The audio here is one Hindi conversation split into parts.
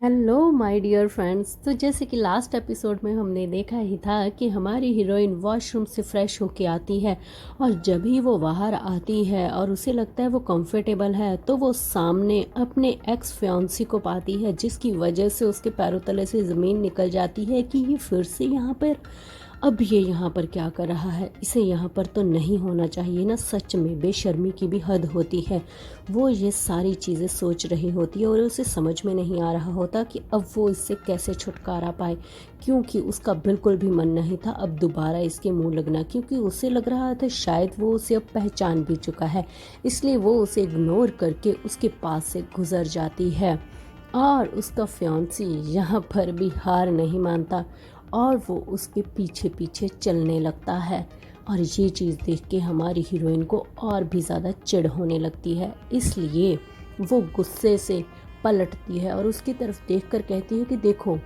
Hello my dear friends. तो जैसे कि लास्ट एपिसोड में हमने देखा ही था कि हमारी हीरोइन वॉशरूम से फ्रेश होके आती है और जब ही वो बाहर आती है और उसे लगता है वो कंफर्टेबल है तो वो सामने अपने एक्स फियांसी को पाती है, जिसकी वजह से उसके पैरों तले से ज़मीन निकल जाती है कि ये फिर से यहाँ पर अब ये यहाँ पर क्या कर रहा है, इसे यहाँ पर तो नहीं होना चाहिए ना। सच में बेशर्मी की भी हद होती है। वो ये सारी चीज़ें सोच रही होती है और उसे समझ में नहीं आ रहा होता कि अब वो इससे कैसे छुटकारा पाए, क्योंकि उसका बिल्कुल भी मन नहीं था अब दोबारा इसके मुंह लगना, क्योंकि उसे लग रहा था शायद वो उसे अब पहचान भी चुका है। इसलिए वो उसे इग्नोर करके उसके पास से गुजर जाती है और उसका फियांसी यहाँ पर भी हार नहीं मानता और वो उसके पीछे पीछे चलने लगता है। और ये चीज़ देख के हमारी हीरोइन को और भी ज़्यादा चिढ़ होने लगती है, इसलिए वो गुस्से से पलटती है और उसकी तरफ देखकर कहती है कि देखो,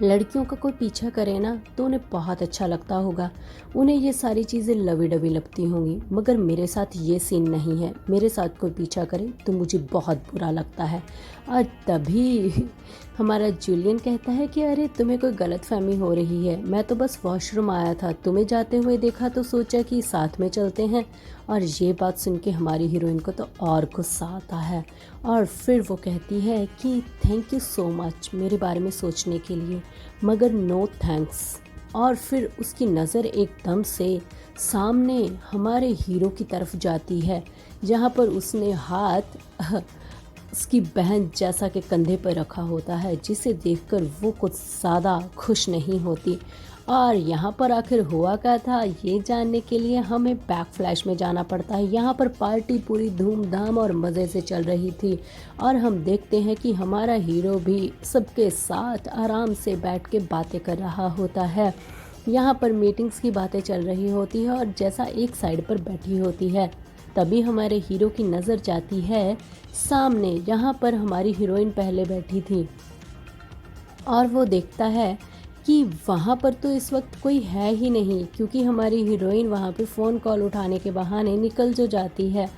लड़कियों का कोई पीछा करे ना तो उन्हें बहुत अच्छा लगता होगा, उन्हें ये सारी चीज़ें लवी डवी लगती होंगी, मगर मेरे साथ ये सीन नहीं है। मेरे साथ कोई पीछा करे तो मुझे बहुत बुरा लगता है। और तभी हमारा जूलियन कहता है कि अरे तुम्हें कोई गलतफहमी हो रही है, मैं तो बस वॉशरूम आया था, तुम्हें जाते हुए देखा तो सोचा कि साथ में चलते हैं। और ये बात सुन के हमारी हीरोइन को तो और गुस्सा आता है और फिर वो कहती है कि थैंक यू सो मच मेरे बारे में सोचने के लिए, मगर नो थैंक्स। और फिर उसकी नज़र एकदम से सामने हमारे हीरो की तरफ जाती है, जहाँ पर उसने हाथ उसकी बहन जैसा के कंधे पर रखा होता है, जिसे देखकर वो कुछ ज़्यादा खुश नहीं होती। और यहाँ पर आखिर हुआ क्या था ये जानने के लिए हमें बैक फ्लैश में जाना पड़ता है। यहाँ पर पार्टी पूरी धूमधाम और मज़े से चल रही थी और हम देखते हैं कि हमारा हीरो भी सबके साथ आराम से बैठ के बातें कर रहा होता है। यहाँ पर मीटिंग्स की बातें चल रही होती है और जैसा एक साइड पर बैठी होती है, तभी हमारे हीरो की नज़र जाती है सामने जहाँ पर हमारी हीरोइन पहले बैठी थी और वो देखता है कि वहाँ पर तो इस वक्त कोई है ही नहीं, क्योंकि हमारी हीरोइन वहाँ पे फ़ोन कॉल उठाने के बहाने निकल जो जाती है।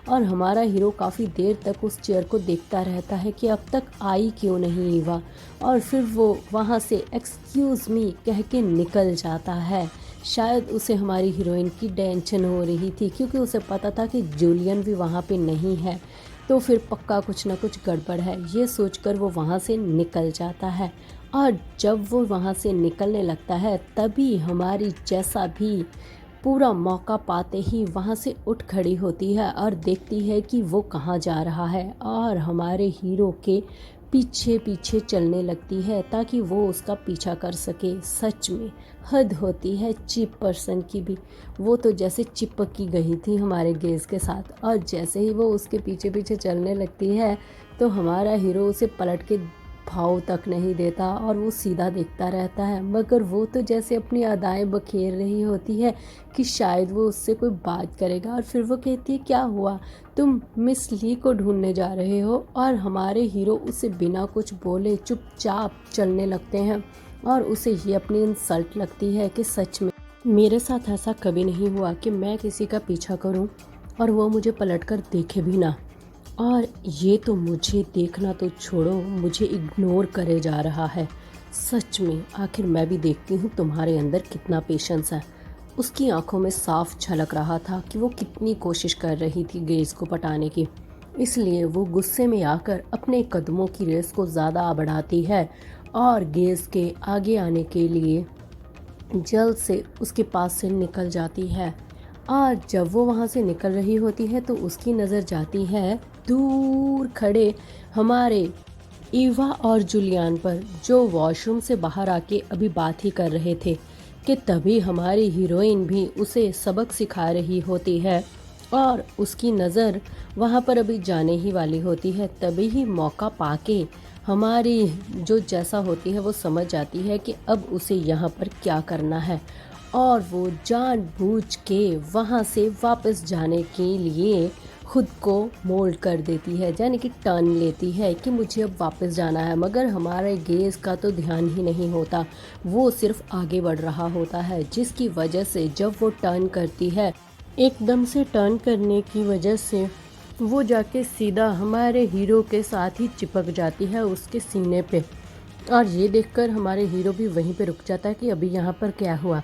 और हमारा हीरो काफ़ी देर तक उस चेयर को देखता रहता है कि अब तक आई क्यों नहीं ईवा, और फिर वो वहाँ से एक्सक्यूज़ मी कह के निकल जाता है। शायद उसे हमारी हीरोइन की टेंशन हो रही थी, क्योंकि उसे पता था कि जूलियन भी वहाँ पे नहीं है, तो फिर पक्का कुछ ना कुछ गड़बड़ है। ये सोचकर वो वहाँ से निकल जाता है और जब वो वहाँ से निकलने लगता है तभी हमारी जैसा भी पूरा मौका पाते ही वहाँ से उठ खड़ी होती है और देखती है कि वो कहाँ जा रहा है और हमारे हीरो के पीछे पीछे चलने लगती है ताकि वो उसका पीछा कर सके। सच में हद होती है चीप पर्सन की भी। वो तो जैसे चिपक की गई थी हमारे गेज के साथ, और जैसे ही वो उसके पीछे पीछे चलने लगती है तो हमारा हीरो उसे पलट के भाव तक नहीं देता और वो सीधा देखता रहता है, मगर वो तो जैसे अपनी अदाएं बखेर रही होती है कि शायद वो उससे कोई बात करेगा। और फिर वो कहती है क्या हुआ, तुम मिस ली को ढूंढने जा रहे हो? और हमारे हीरो उसे बिना कुछ बोले चुपचाप चलने लगते हैं और उसे ये अपनी इंसल्ट लगती है कि सच में मेरे साथ ऐसा कभी नहीं हुआ कि मैं किसी का पीछा करूं और वो मुझे पलटकर देखे भी ना, और ये तो मुझे देखना तो छोड़ो, मुझे इग्नोर करे जा रहा है। सच में आखिर मैं भी देखती हूँ तुम्हारे अंदर कितना पेशेंस है। उसकी आंखों में साफ झलक रहा था कि वो कितनी कोशिश कर रही थी गेज को पटाने की, इसलिए वो गुस्से में आकर अपने कदमों की रेस को ज़्यादा बढ़ाती है और गेज के आगे आने के लिए जल्द से उसके पास से निकल जाती है। और जब वो वहाँ से निकल रही होती है तो उसकी नज़र जाती है दूर खड़े हमारे ईवा और जुलियन पर, जो वॉशरूम से बाहर आके अभी बात ही कर रहे थे कि तभी हमारी हीरोइन भी उसे सबक सिखा रही होती है और उसकी नज़र वहाँ पर अभी जाने ही वाली होती है। तभी ही मौका पाके हमारी जो जैसा होती है वो समझ जाती है कि अब उसे यहाँ पर क्या करना है, और वो जानबूझ के वहाँ से वापस जाने के लिए खुद को मोल्ड कर देती है, यानी कि टर्न लेती है कि मुझे अब वापस जाना है। मगर हमारे गेज का तो ध्यान ही नहीं होता, वो सिर्फ आगे बढ़ रहा होता है, जिसकी वजह से जब वो टर्न करती है एकदम से टर्न करने की वजह से वो जाके सीधा हमारे हीरो के साथ ही चिपक जाती है उसके सीने पे। और ये देखकर हमारे हीरो भी वहीं पे रुक जाता है कि अभी यहाँ पर क्या हुआ।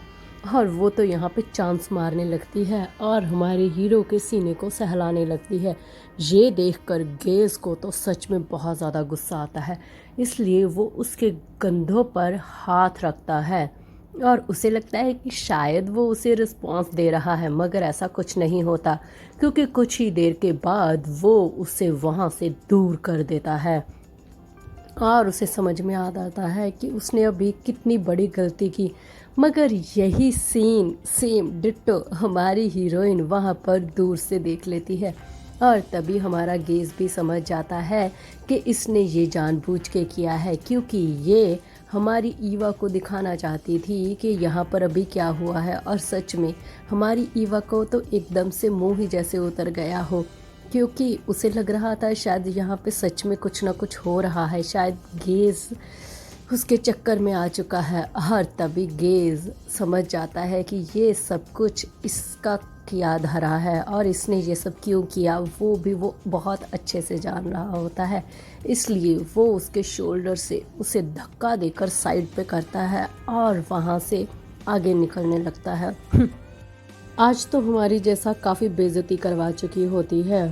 और वो तो यहाँ पे चांस मारने लगती है और हमारे हीरो के सीने को सहलाने लगती है। ये देखकर गेज को तो सच में बहुत ज़्यादा गुस्सा आता है, इसलिए वो उसके कंधों पर हाथ रखता है और उसे लगता है कि शायद वो उसे रिस्पॉन्स दे रहा है, मगर ऐसा कुछ नहीं होता, क्योंकि कुछ ही देर के बाद वो उसे वहाँ से दूर कर देता है। और उसे समझ में आ जाता है कि उसने अभी कितनी बड़ी गलती की। मगर यही सीन सेम डिट्टो हमारी हीरोइन वहाँ पर दूर से देख लेती है और तभी हमारा गेज भी समझ जाता है कि इसने ये जानबूझ के किया है, क्योंकि ये हमारी ईवा को दिखाना चाहती थी कि यहाँ पर अभी क्या हुआ है। और सच में हमारी ईवा को तो एकदम से मुंह ही जैसे उतर गया हो, क्योंकि उसे लग रहा था शायद यहाँ पे सच में कुछ ना कुछ हो रहा है, शायद गेज उसके चक्कर में आ चुका है। और तभी गेज समझ जाता है कि ये सब कुछ इसका किया धरा है और इसने ये सब क्यों किया वो बहुत अच्छे से जान रहा होता है। इसलिए वो उसके शोल्डर से उसे धक्का देकर साइड पे करता है और वहाँ से आगे निकलने लगता है। आज तो हमारी जैसा काफ़ी बेइज्जती करवा चुकी होती है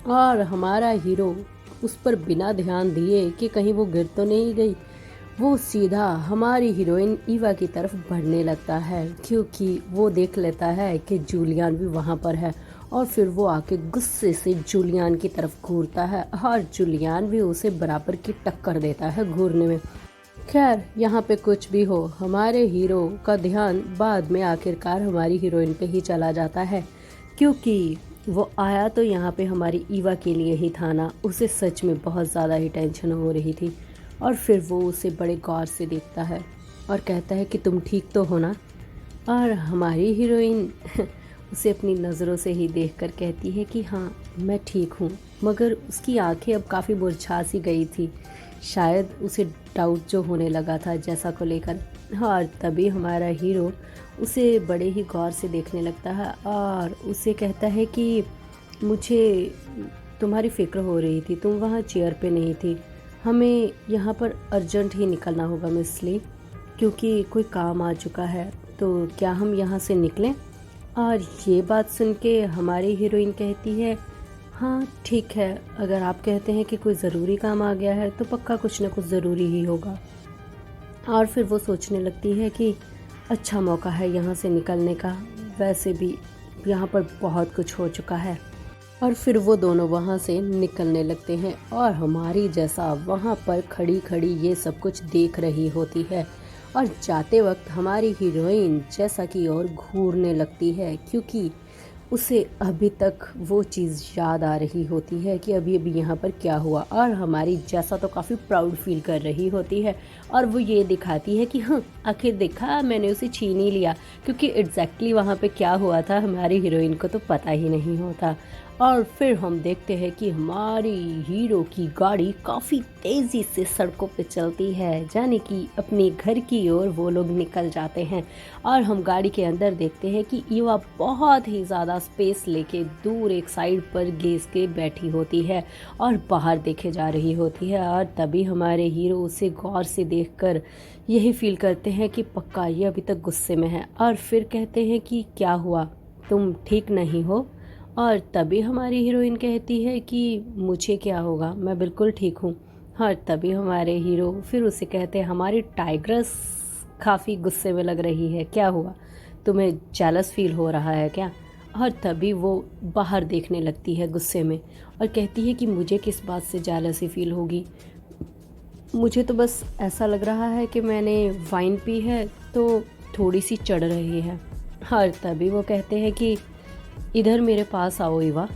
और हमारा हीरो उस पर बिना ध्यान दिए कि कहीं वो गिर तो नहीं गई, वो सीधा हमारी हीरोइन ईवा की तरफ बढ़ने लगता है, क्योंकि वो देख लेता है कि जूलियन भी वहाँ पर है। और फिर वो आके गुस्से से जूलियन की तरफ घूरता है और जूलियन भी उसे बराबर की टक्कर देता है घूरने में। खैर, यहाँ पे कुछ भी हो, हमारे हीरो का ध्यान बाद में आखिरकार हमारी हीरोइन पे ही चला जाता है, क्योंकि वो आया तो यहाँ पे हमारी ईवा के लिए ही था ना। उसे सच में बहुत ज़्यादा ही टेंशन हो रही थी। और फिर वो उसे बड़े गौर से देखता है और कहता है कि तुम ठीक तो हो ना। और हमारी हीरोइन उसे अपनी नज़रों से ही देखकर कहती है कि हाँ, मैं ठीक हूँ। मगर उसकी आंखें अब काफ़ी मुरझा सी गई थी, शायद उसे डाउट जो होने लगा था जैसा को लेकर। और तभी हमारा हीरो उसे बड़े ही गौर से देखने लगता है और उसे कहता है कि मुझे तुम्हारी फ़िक्र हो रही थी, तुम वहाँ चेयर पे नहीं थी। हमें यहाँ पर अर्जेंट ही निकलना होगा मिस ली, क्योंकि कोई काम आ चुका है, तो क्या हम यहाँ से निकलें? और ये बात सुन के हमारी हीरोइन कहती है, हाँ ठीक है, अगर आप कहते हैं कि कोई ज़रूरी काम आ गया है तो पक्का कुछ ना कुछ ज़रूरी ही होगा। और फिर वो सोचने लगती है कि अच्छा मौका है यहाँ से निकलने का, वैसे भी यहाँ पर बहुत कुछ हो चुका है। और फिर वो दोनों वहाँ से निकलने लगते हैं और हमारी जैसा वहाँ पर खड़ी खड़ी ये सब कुछ देख रही होती है। और जाते वक्त हमारी हीरोइन जैसा कि और घूरने लगती है, क्योंकि उसे अभी तक वो चीज़ याद आ रही होती है कि अभी अभी यहाँ पर क्या हुआ। और हमारी जैसा तो काफ़ी प्राउड फील कर रही होती है और वो ये दिखाती है कि हाँ, आखिर देखा, मैंने उसे छीन ही लिया, क्योंकि एग्जैक्टली वहाँ पे क्या हुआ था हमारी हीरोइन को तो पता ही नहीं होता। और फिर हम देखते हैं कि हमारी हीरो की गाड़ी काफ़ी तेज़ी से सड़कों पे चलती है, यानी कि अपने घर की ओर वो लोग निकल जाते हैं। और हम गाड़ी के अंदर देखते हैं कि ईवा बहुत ही ज़्यादा स्पेस लेके दूर एक साइड पर गेज के बैठी होती है और बाहर देखे जा रही होती है। और तभी हमारे हीरो उसे गौर से देखकर यही फील करते हैं कि पक्का ये अभी तक गुस्से में है। और फिर कहते हैं कि क्या हुआ, तुम ठीक नहीं हो? और तभी हमारी हीरोइन कहती है कि मुझे क्या होगा, मैं बिल्कुल ठीक हूँ। और तभी हमारे हीरो फिर उसे कहते हैं, हमारी टाइग्रेस काफ़ी गुस्से में लग रही है, क्या हुआ, तुम्हें जेलस फील हो रहा है क्या? और तभी वो बाहर देखने लगती है गुस्से में और कहती है कि मुझे किस बात से जेलसी फील होगी, मुझे तो बस ऐसा लग रहा है कि मैंने वाइन पी है तो थोड़ी सी चढ़ रही है। और तभी वो कहते हैं कि इधर मेरे पास आओ ईवा।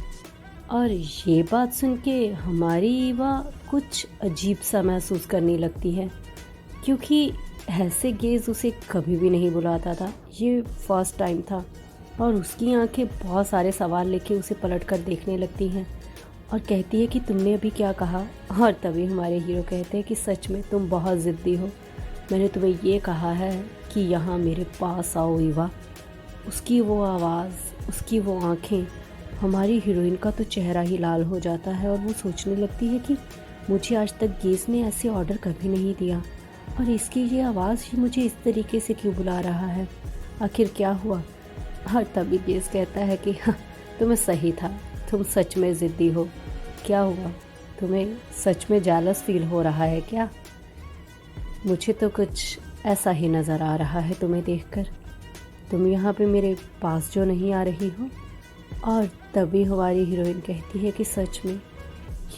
और ये बात सुन के हमारी ईवा कुछ अजीब सा महसूस करने लगती है, क्योंकि ऐसे गेज उसे कभी भी नहीं बुलाता था, ये फर्स्ट टाइम था। और उसकी आंखें बहुत सारे सवाल लेके उसे पलट कर देखने लगती हैं और कहती है कि तुमने अभी क्या कहा? और तभी हमारे हीरो कहते हैं कि सच में तुम बहुत ज़िद्दी हो, मैंने तुम्हें ये कहा है कि यहाँ मेरे पास आओ ईवा। उसकी वो आवाज़, उसकी वो आंखें हमारी हीरोइन का तो चेहरा ही लाल हो जाता है और वो सोचने लगती है कि मुझे आज तक गेस ने ऐसे ऑर्डर कभी नहीं दिया और इसकी ये आवाज़ ही मुझे इस तरीके से क्यों बुला रहा है, आखिर क्या हुआ। और तभी गेस कहता है कि हाँ, तुम्हें सही था, तुम सच में ज़िद्दी हो। क्या हुआ, तुम्हें सच में जेलस फील हो रहा है क्या? मुझे तो कुछ ऐसा ही नज़र आ रहा है तुम्हें देखकर। तुम यहाँ पे मेरे पास जो नहीं आ रही हो। और तभी हमारी हीरोइन कहती है कि सच में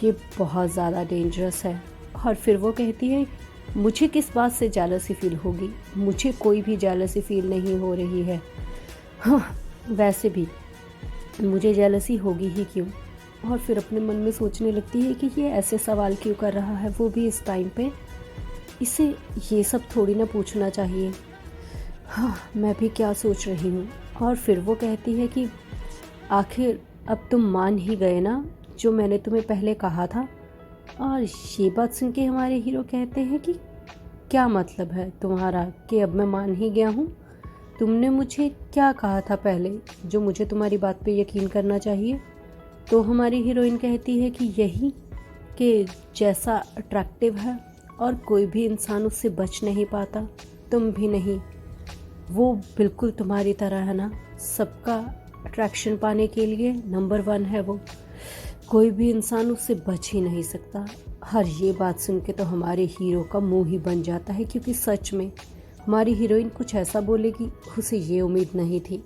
ये बहुत ज़्यादा डेंजरस है। और फिर वो कहती है मुझे किस बात से जेलसी फील होगी, मुझे कोई भी जेलसी फील नहीं हो रही है। हाँ, वैसे भी मुझे जेलसी होगी ही क्यों। और फिर अपने मन में सोचने लगती है कि ये ऐसे सवाल क्यों कर रहा है, वो भी इस टाइम पे। इसे ये सब थोड़ी ना पूछना चाहिए। हाँ, मैं भी क्या सोच रही हूँ। और फिर वो कहती है कि आखिर अब तुम मान ही गए ना जो मैंने तुम्हें पहले कहा था। और ये बात सुन के हमारे हीरो कहते हैं कि क्या मतलब है तुम्हारा कि अब मैं मान ही गया हूँ? तुमने मुझे क्या कहा था पहले जो मुझे तुम्हारी बात पे यकीन करना चाहिए? तो हमारी हीरोइन कहती है कि यही कि जैसा अट्रैक्टिव है और कोई भी इंसान उससे बच नहीं पाता, तुम भी नहीं। वो बिल्कुल तुम्हारी तरह है ना, सबका अट्रैक्शन पाने के लिए नंबर 1 है वो, कोई भी इंसान उससे बच ही नहीं सकता। हर ये बात सुन के तो हमारे हीरो का मुंह ही बन जाता है, क्योंकि सच में हमारी हीरोइन कुछ ऐसा बोलेगी उसे ये उम्मीद नहीं थी।